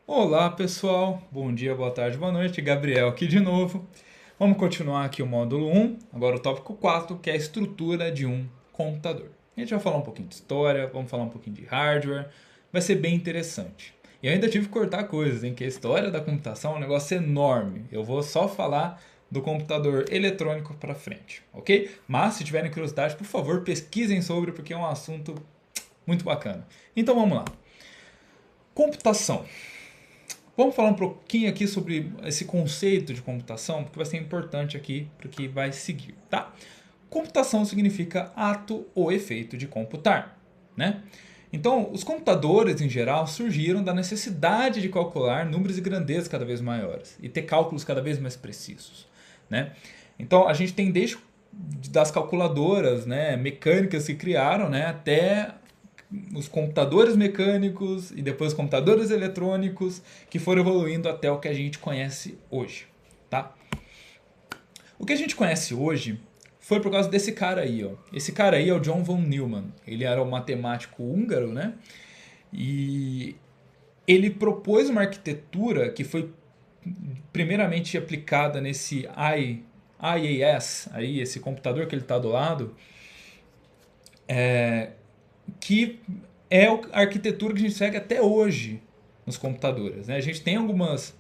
Olá pessoal, bom dia, boa tarde, boa noite, Gabriel aqui de novo. Vamos continuar aqui o módulo um, agora o tópico 4, que é a estrutura de um computador. A gente vai falar um pouquinho de história, vamos falar um pouquinho de hardware, vai ser bem interessante. E eu ainda tive que cortar coisas, hein, que a história da computação é um negócio enorme. Eu vou só falar do computador eletrônico para frente, ok? Mas se tiverem curiosidade, por favor, pesquisem sobre, porque é um assunto muito bacana. Então vamos lá. Computação. Vamos falar um pouquinho aqui sobre esse conceito de computação, porque vai ser importante aqui para o que vai seguir, tá? Computação significa ato ou efeito de computar, né? Então, os computadores em geral surgiram da necessidade de calcular números e grandezas cada vez maiores e ter cálculos cada vez mais precisos, né? Então, a gente tem desde das calculadoras, né, mecânicas que criaram, né, até os computadores mecânicos e depois os computadores eletrônicos que foram evoluindo até o que a gente conhece hoje, tá? O que a gente conhece hoje foi por causa desse cara aí, ó. Esse cara aí é o John von Neumann. Ele era um matemático húngaro, né? E ele propôs uma arquitetura que foi primeiramente aplicada nesse IAS, aí esse computador que ele está do lado, que é a arquitetura que a gente segue até hoje nos computadores, né? A gente tem algumas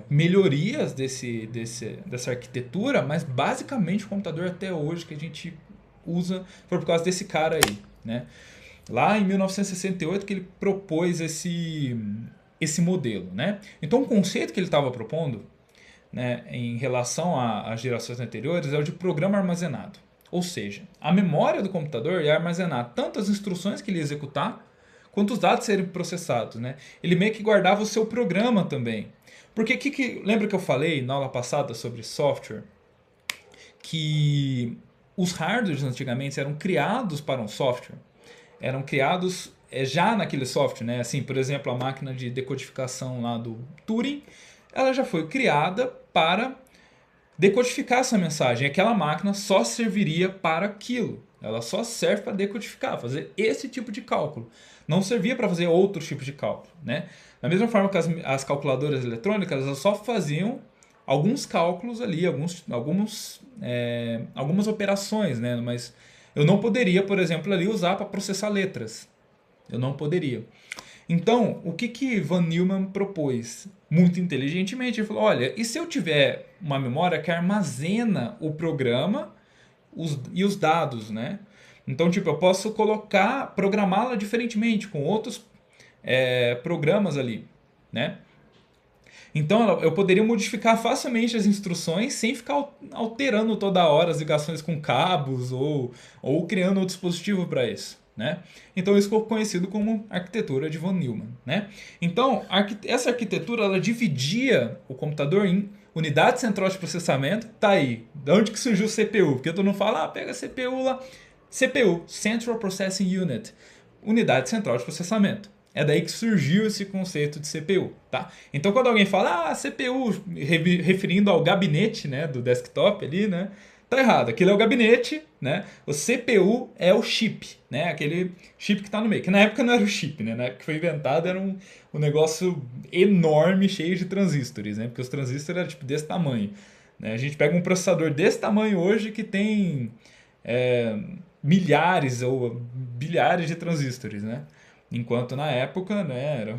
melhorias dessa arquitetura, mas basicamente o computador até hoje que a gente usa foi por causa desse cara aí, né? Lá em 1968 que ele propôs esse modelo, né? Então o conceito que ele estava propondo, né, em relação às gerações anteriores é o de programa armazenado. Ou seja, a memória do computador ia armazenar tanto as instruções que ele ia executar, quanto os dados serem processados, né? Ele meio que guardava o seu programa também. Porque lembra que eu falei na aula passada sobre software? Que os hardwares antigamente eram criados para um software. Eram criados já naquele software, né? Assim, por exemplo, a máquina de decodificação lá do Turing, ela já foi criada para decodificar essa mensagem. Aquela máquina só serviria para aquilo. Ela só serve para decodificar, fazer esse tipo de cálculo. Não servia para fazer outros tipos de cálculo, né? Da mesma forma que as calculadoras eletrônicas, elas só faziam alguns cálculos ali, algumas operações, né? Mas eu não poderia, por exemplo, ali usar para processar letras. Eu não poderia. Então, o que Van Neumann propôs? Muito inteligentemente, ele falou: olha, e se eu tiver uma memória que armazena o programa e os dados, né? Então, tipo, eu posso programá-la diferentemente com outros programas ali, né? Então, eu poderia modificar facilmente as instruções sem ficar alterando toda hora as ligações com cabos ou criando um dispositivo para isso, né? Então isso ficou conhecido como arquitetura de von Neumann, né? Então essa arquitetura ela dividia o computador em unidade central de processamento. Tá aí, de onde que surgiu o CPU? Porque tu não fala, pega a CPU lá, CPU, Central Processing Unit, unidade central de processamento. É daí que surgiu esse conceito de CPU, tá? Então quando alguém fala CPU, referindo ao gabinete, né, do desktop ali, né? Tá errado, aquilo é o gabinete, né? O CPU é o chip, né? Aquele chip que tá no meio. Que na época não era o chip, né? Na época que foi inventado era um negócio enorme, cheio de transistores, né? Porque os transistores eram tipo desse tamanho, né? A gente pega um processador desse tamanho hoje que tem é, milhares ou bilhares de transistores, né? Enquanto na época, né, era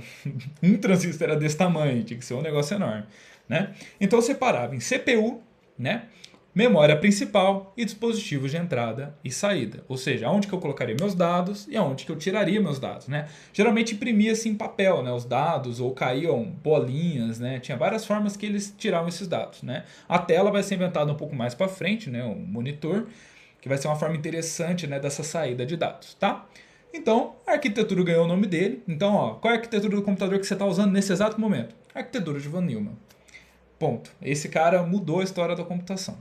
um transistor era desse tamanho, tinha que ser um negócio enorme, né? Então eu separava em CPU, né, memória principal e dispositivos de entrada e saída. Ou seja, aonde que eu colocaria meus dados e aonde que eu tiraria meus dados, né? Geralmente imprimia-se em papel, né, os dados ou caíam bolinhas, né? Tinha várias formas que eles tiravam esses dados, né? A tela vai ser inventada um pouco mais para frente, né, o monitor, que vai ser uma forma interessante, né, dessa saída de dados, tá? Então, a arquitetura ganhou o nome dele. Então, ó, qual é a arquitetura do computador que você está usando nesse exato momento? A arquitetura de Von Neumann. Ponto. Esse cara mudou a história da computação.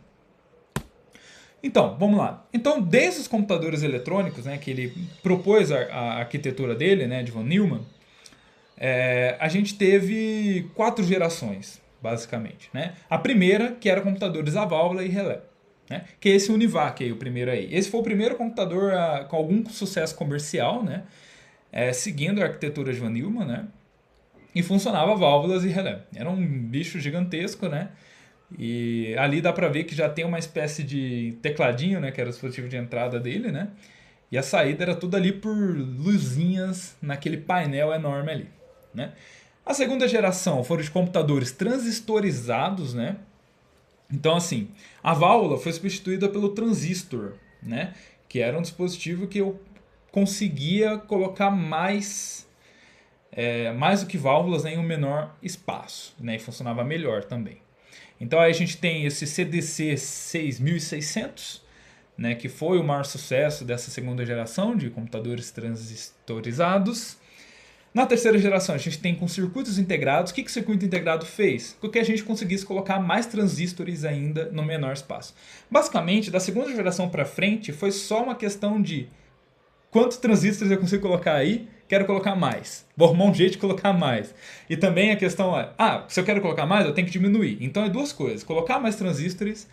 Então, vamos lá. Então, desde os computadores eletrônicos, né, que ele propôs a arquitetura dele, né, de Von Neumann, a gente teve quatro gerações, basicamente. Né? A primeira, que era computadores a válvula e relé. Né? Que é esse Univac aí, o primeiro aí. Esse foi o primeiro computador com algum sucesso comercial, né? Seguindo a arquitetura de Van Neumann, né? e funcionava válvulas e relé. Era um bicho gigantesco, né? E ali dá pra ver que já tem uma espécie de tecladinho, né? Que era o dispositivo de entrada dele, né? E a saída era tudo ali por luzinhas naquele painel enorme ali, né? A segunda geração foram de computadores transistorizados, né? Então, assim, a válvula foi substituída pelo transistor, né? Que era um dispositivo que eu conseguia colocar mais do que válvulas, né, em um menor espaço, né? E funcionava melhor também. Então aí a gente tem esse CDC 6600, né, que foi o maior sucesso dessa segunda geração de computadores transistorizados. Na terceira geração a gente tem com circuitos integrados. O que o circuito integrado fez? Com que a gente conseguisse colocar mais transistores ainda no menor espaço. Basicamente, da segunda geração para frente, foi só uma questão de quantos transistores eu consigo colocar aí, quero colocar mais. Vou arrumar um jeito de colocar mais. E também a questão é, se eu quero colocar mais, eu tenho que diminuir. Então é duas coisas, colocar mais transistores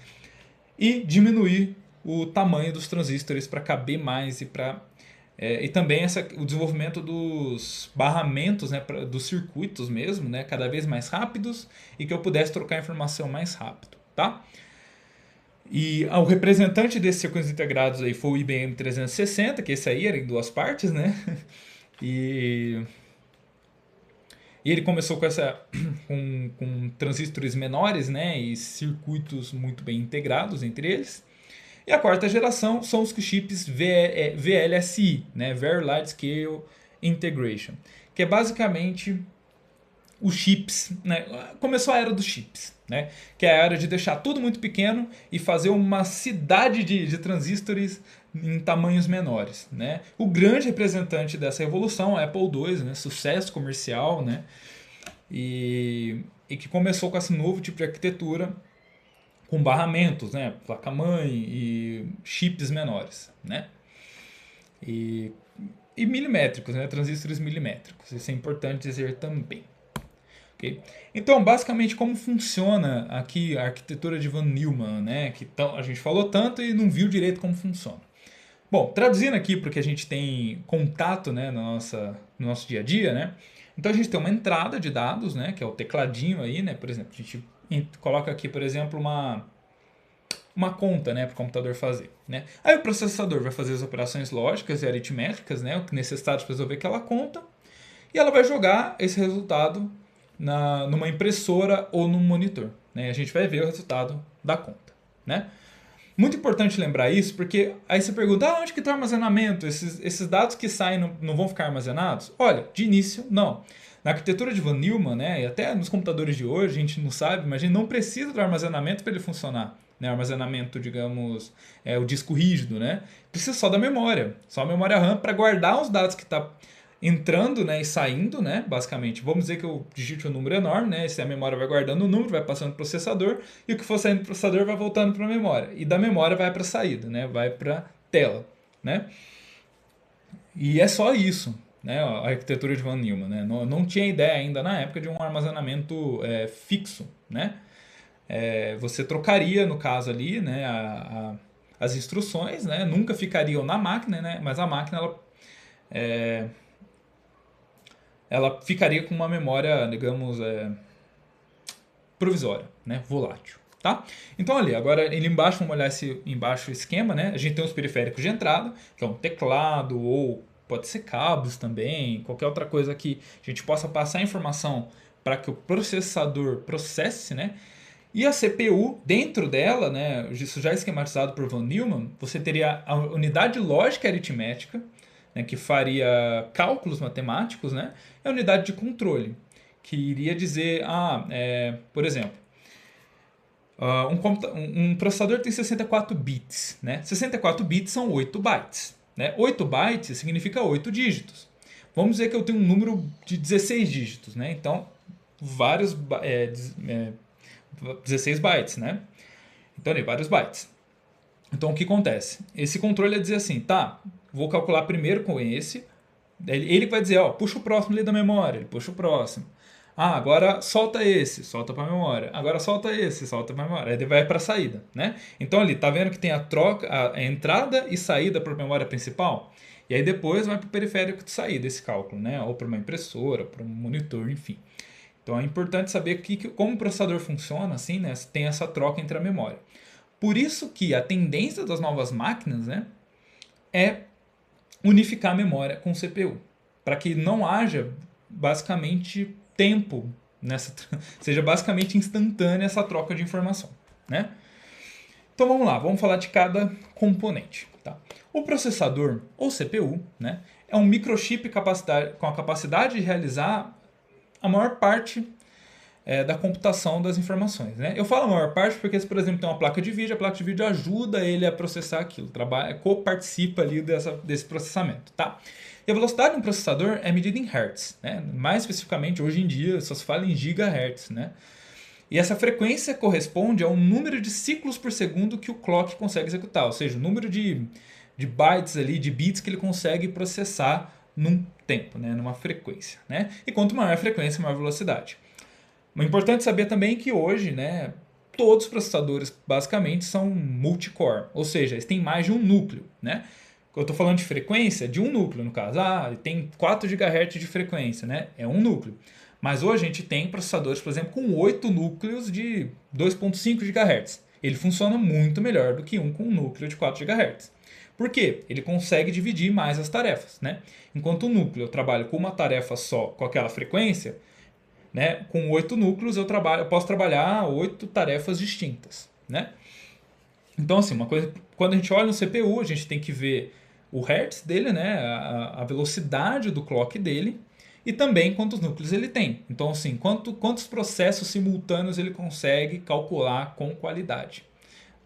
e diminuir o tamanho dos transistores para caber mais e também o desenvolvimento dos barramentos, né, dos circuitos mesmo, né, cada vez mais rápidos e que eu pudesse trocar informação mais rápido, tá? E o representante desses circuitos integrados aí foi o IBM 360, que esse aí era em duas partes, né? E, e ele começou com transistores menores, né? E circuitos muito bem integrados entre eles. E a quarta geração são os chips VLSI, né? Very Large Scale Integration, que é basicamente os chips, né? Começou a era dos chips, né? Que é a era de deixar tudo muito pequeno e fazer uma cidade de transistores em tamanhos menores, né? O grande representante dessa evolução é a Apple II, né? Sucesso comercial, né? E que começou com esse novo tipo de arquitetura com barramentos, né? Placa-mãe e chips menores, né? E milimétricos, né? Transistores milimétricos. Isso é importante dizer também. Okay? Então, basicamente, como funciona aqui a arquitetura de Von Neumann, né? Que a gente falou tanto e não viu direito como funciona. Bom, traduzindo aqui porque a gente tem contato, né, no nosso dia a dia, né? Então a gente tem uma entrada de dados, né, que é o tecladinho aí, né? Por exemplo, a gente coloca aqui, por exemplo, uma conta, né, para o computador fazer, né? Aí o processador vai fazer as operações lógicas e aritméticas, né, o que necessário para resolver aquela conta, e ela vai jogar esse resultado numa impressora ou num monitor, né? A gente vai ver o resultado da conta, né? Muito importante lembrar isso, porque aí você pergunta, onde que está o armazenamento? Esses dados que saem não vão ficar armazenados? Olha, de início, não. Na arquitetura de Von Neumann, né, e até nos computadores de hoje, a gente não sabe, mas a gente não precisa do armazenamento para ele funcionar. Né, armazenamento, digamos, o disco rígido, né? Precisa só da memória, só a memória RAM para guardar os dados que está entrando, né, e saindo, né, basicamente. Vamos dizer que eu digite um número enorme, né, a memória vai guardando o número, vai passando para o processador, e o que for saindo do processador vai voltando para a memória. E da memória vai para a saída, né, vai para a tela, né? E é só isso, né, a arquitetura de Von Neumann, né? Não tinha ideia ainda na época de um armazenamento fixo, né? Você trocaria, no caso ali, né, as instruções, né, nunca ficariam na máquina, né, mas a máquina ela ficaria com uma memória, digamos, provisória, né, volátil, tá? Então ali, agora ali embaixo, vamos olhar embaixo o esquema, né? A gente tem os periféricos de entrada, que é um teclado ou pode ser cabos também, qualquer outra coisa que a gente possa passar informação para que o processador processe, né? E a CPU, dentro dela, né, isso já é esquematizado por Von Neumann, você teria a unidade lógica aritmética, né, que faria cálculos matemáticos, né, e a unidade de controle, que iria dizer, por exemplo, um processador tem 64 bits. Né? 64 bits são 8 bytes. Né? 8 bytes significa 8 dígitos. Vamos dizer que eu tenho um número de 16 dígitos. Né? Então, 16 bytes, né? Então, vários bytes. Então, o que acontece? Esse controle é dizer assim, tá, vou calcular primeiro com esse. Ele vai dizer, puxa o próximo ali da memória, ele puxa o próximo. Ah, agora solta esse, solta para memória. Agora solta esse, solta para memória. Aí ele vai para a saída, né? Então ali, tá vendo que tem a troca, a entrada e saída para a memória principal? E aí depois vai para o periférico de saída esse cálculo, né? Ou para uma impressora, para um monitor, enfim. Então é importante saber como o processador funciona, assim, né? Tem essa troca entre a memória. Por isso que a tendência das novas máquinas, né, é unificar a memória com o CPU, para que não haja basicamente tempo nessa, seja basicamente instantânea essa troca de informação, né? Então vamos lá, vamos falar de cada componente, tá? O processador ou CPU, né, é um microchip com a capacidade de realizar a maior parte da computação das informações. Né? Eu falo a maior parte porque, se por exemplo, tem uma placa de vídeo, a placa de vídeo ajuda ele a processar aquilo, co-participa ali desse processamento. Tá? E a velocidade de um processador é medida em Hertz. Né? Mais especificamente, hoje em dia, só se fala em gigahertz. Né? E essa frequência corresponde ao número de ciclos por segundo que o clock consegue executar, ou seja, o número de bytes ali, de bits que ele consegue processar num tempo, né? Numa frequência. Né? E quanto maior a frequência, maior a velocidade. É importante saber também que hoje, né, todos os processadores basicamente são multicore, ou seja, eles têm mais de um núcleo. Né? Eu estou falando de frequência de um núcleo, no caso. Ah, tem 4 GHz de frequência, né? É um núcleo. Mas hoje a gente tem processadores, por exemplo, com 8 núcleos de 2.5 GHz. Ele funciona muito melhor do que um com um núcleo de 4 GHz. Por quê? Ele consegue dividir mais as tarefas. Né? Enquanto o núcleo eu trabalho com uma tarefa só com aquela frequência, né? Com 8 núcleos eu posso trabalhar 8 tarefas distintas. Né? Então, assim, uma coisa, quando a gente olha no CPU, a gente tem que ver o hertz dele, né? A velocidade do clock dele e também quantos núcleos ele tem. Então, assim, quantos processos simultâneos ele consegue calcular com qualidade.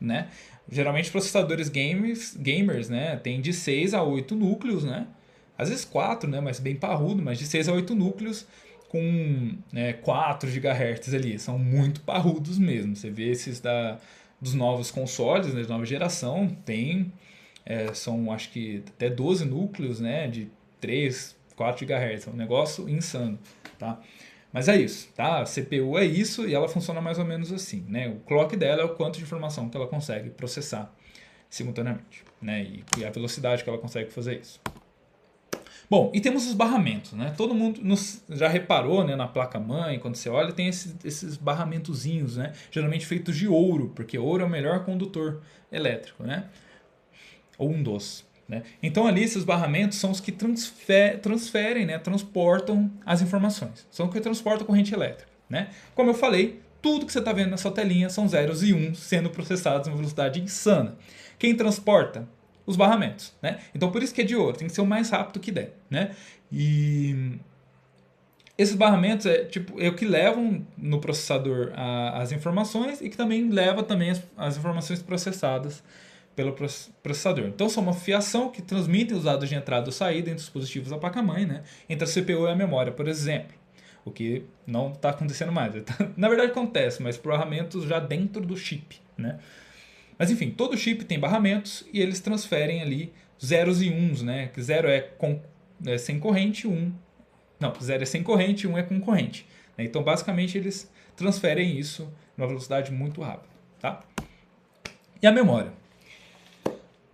Né? Geralmente processadores gamers, né, tem de 6 a 8 núcleos, né? Às vezes 4, né, mas bem parrudo, mas de 6 a 8 núcleos com 4 GHz ali. São muito parrudos mesmo. Você vê esses dos novos consoles, né, de nova geração, são acho que até 12 núcleos, né, de 3, 4 GHz. É um negócio insano, tá? Mas é isso, tá? A CPU é isso e ela funciona mais ou menos assim, né? O clock dela é o quanto de informação que ela consegue processar simultaneamente, né? E a velocidade que ela consegue fazer isso. Bom, e temos os barramentos, né? Todo mundo já reparou, né, na placa-mãe, quando você olha, tem esses barramentozinhos, né? Geralmente feitos de ouro, porque ouro é o melhor condutor elétrico, né? Ou um dos. Né? Então ali esses barramentos são os que transferem, né, transportam as informações. São os que transportam a corrente elétrica. Né? Como eu falei, tudo que você está vendo nessa telinha são zeros e uns sendo processados em uma velocidade insana. Quem transporta? Os barramentos. Né? Então por isso que é de ouro, tem que ser o mais rápido que der. Né? E esses barramentos é o que levam no processador as informações e que também leva também as informações processadas pelo processador. Então são uma fiação que transmitem os dados de entrada e saída entre os dispositivos da placa-mãe, né? Entre a CPU e a memória, por exemplo. O que não está acontecendo mais. Na verdade acontece, mas por barramentos já dentro do chip. Né? Mas enfim, todo chip tem barramentos e eles transferem ali zeros e uns. Né? Que zero é sem corrente, zero é sem corrente, um é com corrente. Né? Então basicamente eles transferem isso numa velocidade muito rápida. Tá? E a memória?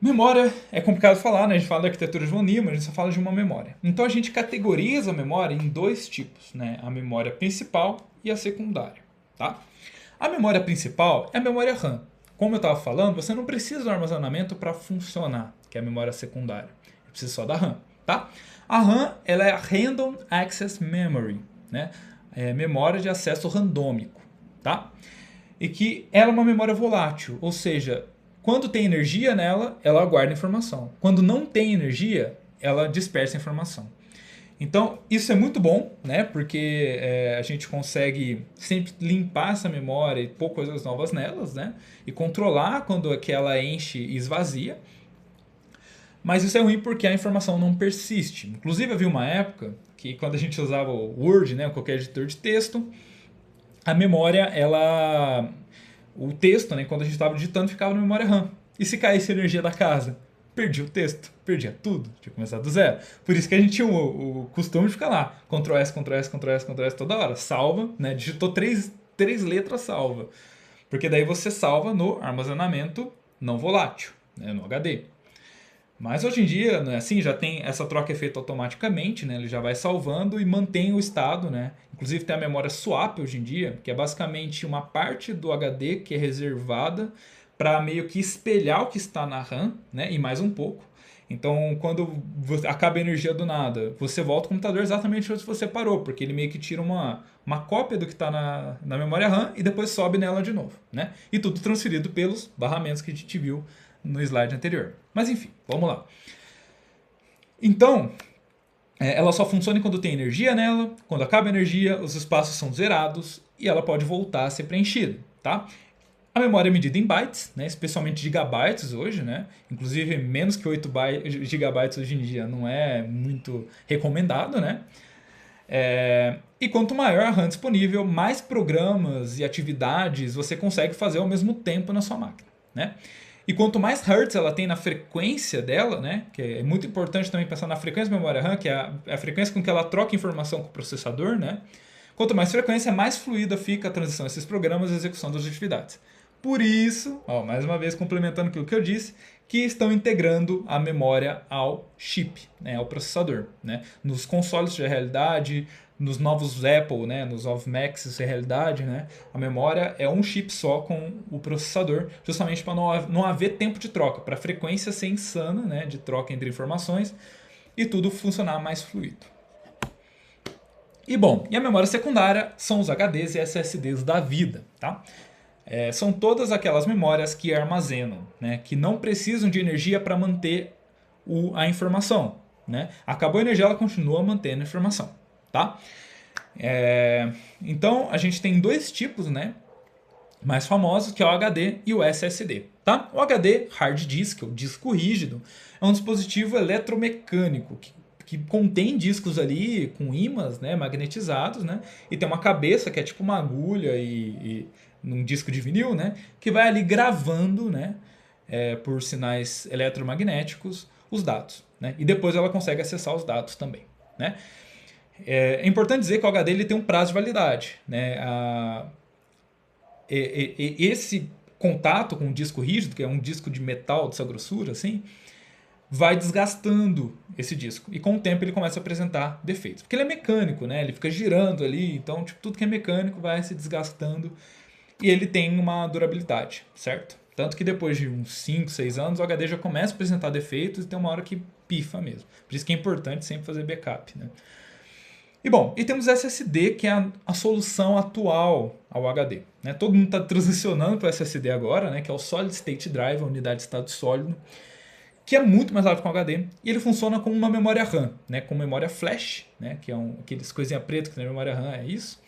Memória é complicado falar, né? A gente fala da arquitetura de Von Neumann, a gente só fala de uma memória. Então a gente categoriza a memória em dois tipos, né? A memória principal e a secundária, tá? A memória principal é a memória RAM. Como eu estava falando, você não precisa do armazenamento para funcionar, que é a memória secundária. Você precisa só da RAM, tá? A RAM, ela é a Random Access Memory, né? É memória de acesso randômico, tá? E que ela é uma memória volátil, ou seja, quando tem energia nela, ela guarda informação. Quando não tem energia, ela dispersa informação. Então, isso é muito bom, né? Porque a gente consegue sempre limpar essa memória e pôr coisas novas nelas, né? E controlar quando é que ela enche e esvazia. Mas isso é ruim porque a informação não persiste. Inclusive, havia uma época que quando a gente usava o Word, né? Qualquer editor de texto, a memória, o texto, né, quando a gente estava digitando, ficava na memória RAM. E se caísse a energia da casa? perdia o texto, perdia tudo, tinha que começar do zero. Por isso que a gente tinha o costume de ficar lá, Ctrl S, Ctrl S, Ctrl S, Ctrl S toda hora, salva, né? Digitou três letras, salva. Porque daí você salva no armazenamento não volátil, né? No HD. Mas hoje em dia, né, assim, já tem essa troca é feita automaticamente, né? Ele já vai salvando e mantém o estado, né? Inclusive tem a memória swap hoje em dia, que é basicamente uma parte do HD que é reservada para meio que espelhar o que está na RAM, né? E mais um pouco. Então, quando acaba a energia do nada, você volta ao computador exatamente onde você parou, porque ele meio que tira uma cópia do que está na memória RAM e depois sobe nela de novo, né? E tudo transferido pelos barramentos que a gente viu no slide anterior. Mas enfim, vamos lá. Então, ela só funciona quando tem energia nela, quando acaba a energia, os espaços são zerados e ela pode voltar a ser preenchida, tá? A memória é medida em bytes, né, especialmente gigabytes hoje, né? Inclusive menos que 8 gigabytes hoje em dia não é muito recomendado, né? E quanto maior a RAM disponível, mais programas e atividades você consegue fazer ao mesmo tempo na sua máquina, né? E quanto mais hertz ela tem na frequência dela, né, que é muito importante também pensar na frequência da memória RAM, que é a frequência com que ela troca informação com o processador, né? Quanto mais frequência, mais fluida fica a transição desses programas e a execução das atividades. Por isso, ó, mais uma vez complementando aquilo que eu disse, que estão integrando a memória ao chip, né, ao processador, né? Nos consoles de realidade, nos novos Apple, né, nos novos Macs de realidade, né, a memória é um chip só com o processador, justamente para não haver tempo de troca, para a frequência ser insana, né, de troca entre informações e tudo funcionar mais fluido. E bom, e a memória secundária são os HDs e SSDs da vida, tá? São todas aquelas memórias que armazenam, né, que não precisam de energia para manter a informação, né? Acabou a energia, ela continua mantendo a informação, tá? Então a gente tem dois tipos, né, mais famosos, que é o HD e o SSD, tá? O HD, hard disk, ou disco rígido, é um dispositivo eletromecânico que contém discos ali com ímãs, né, magnetizados, né, e tem uma cabeça que é tipo uma agulha e num disco de vinil, né, que vai ali gravando, né, por sinais eletromagnéticos os dados, né, e depois ela consegue acessar os dados também, né. É importante dizer que o HD ele tem um prazo de validade, né, esse contato com um disco rígido, que é um disco de metal dessa grossura, assim, vai desgastando esse disco. E com o tempo ele começa a apresentar defeitos. Porque ele é mecânico, né? Ele fica girando ali, então tipo, tudo que é mecânico vai se desgastando e ele tem uma durabilidade, certo? Tanto que depois de uns 5, 6 anos o HD já começa a apresentar defeitos e tem uma hora que pifa mesmo. Por isso que é importante sempre fazer backup, né? E bom, e temos SSD, que é a solução atual ao HD. Né? Todo mundo está transicionando para o SSD agora, né? Que é o Solid State Drive, a unidade de estado sólido, que é muito mais rápido que o HD, e ele funciona como uma memória RAM, né? Com memória flash, né? Que é aqueles coisinha preta que tem na memória RAM, é isso.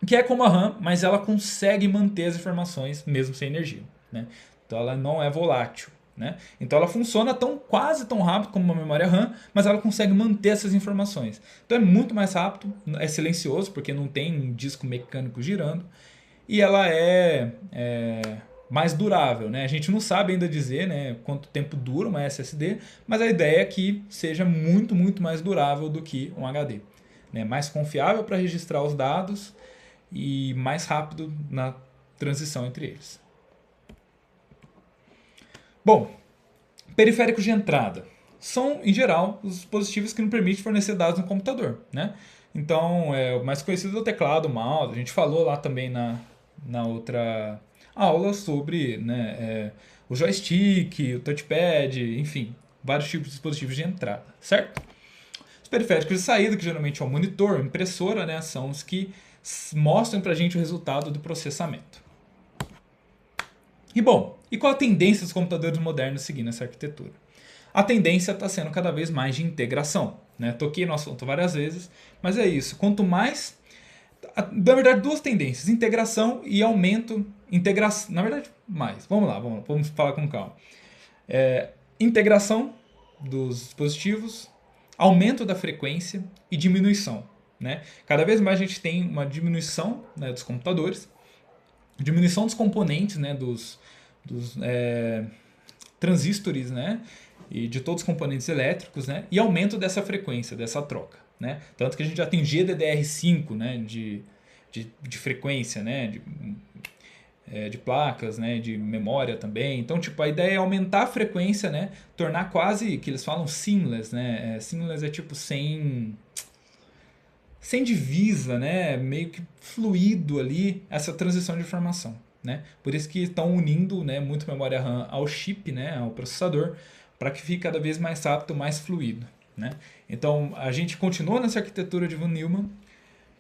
Que é como a RAM, mas ela consegue manter as informações mesmo sem energia, né? Então ela não é volátil. Né? Então ela funciona quase tão rápido como uma memória RAM, mas ela consegue manter essas informações. Então é muito mais rápido, é silencioso, porque não tem um disco mecânico girando, e ela é mais durável. Né? A gente não sabe ainda dizer, né, quanto tempo dura uma SSD, mas a ideia é que seja muito, muito mais durável do que um HD. Né? Mais confiável para registrar os dados e mais rápido na transição entre eles. Bom, periféricos de entrada são, em geral, os dispositivos que não permitem fornecer dados no computador. Né? Então, o mais conhecido é o teclado, o mouse. A gente falou lá também na outra aula sobre, né, o joystick, o touchpad, enfim, vários tipos de dispositivos de entrada, certo? Os periféricos de saída, que geralmente é o monitor, a impressora, né, são os que mostram para a gente o resultado do processamento. E bom, e qual a tendência dos computadores modernos seguindo essa arquitetura? A tendência está sendo cada vez mais de integração. Né? Toquei no assunto várias vezes, mas é isso. Quanto mais... Na verdade, duas tendências. Integração e aumento... Na verdade, mais. Vamos lá, vamos falar com calma. Integração dos dispositivos, aumento da frequência e diminuição. Né? Cada vez mais a gente tem uma diminuição, né, dos computadores, diminuição dos componentes, né, transistores, né? E de todos os componentes elétricos, né? E aumento dessa frequência, dessa troca, né? Tanto que a gente já tem GDDR5, né? De frequência, né? De placas, né? De memória também. Então, tipo, a ideia é aumentar a frequência, né? Tornar quase, que eles falam seamless, né? Seamless é tipo sem divisa, né? Meio que fluido ali essa transição de informação, né? Por isso que estão unindo, né, muito memória RAM ao chip, né, ao processador, para que fique cada vez mais rápido, mais fluido, né? Então a gente continua nessa arquitetura de von Neumann,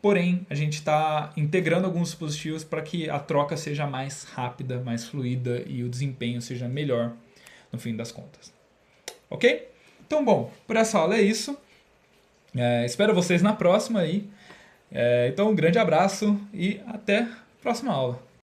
porém a gente está integrando alguns dispositivos para que a troca seja mais rápida, mais fluida e o desempenho seja melhor no fim das contas. Ok? Então, bom, por essa aula é isso. Espero vocês na próxima aí. Então, um grande abraço e até a próxima aula.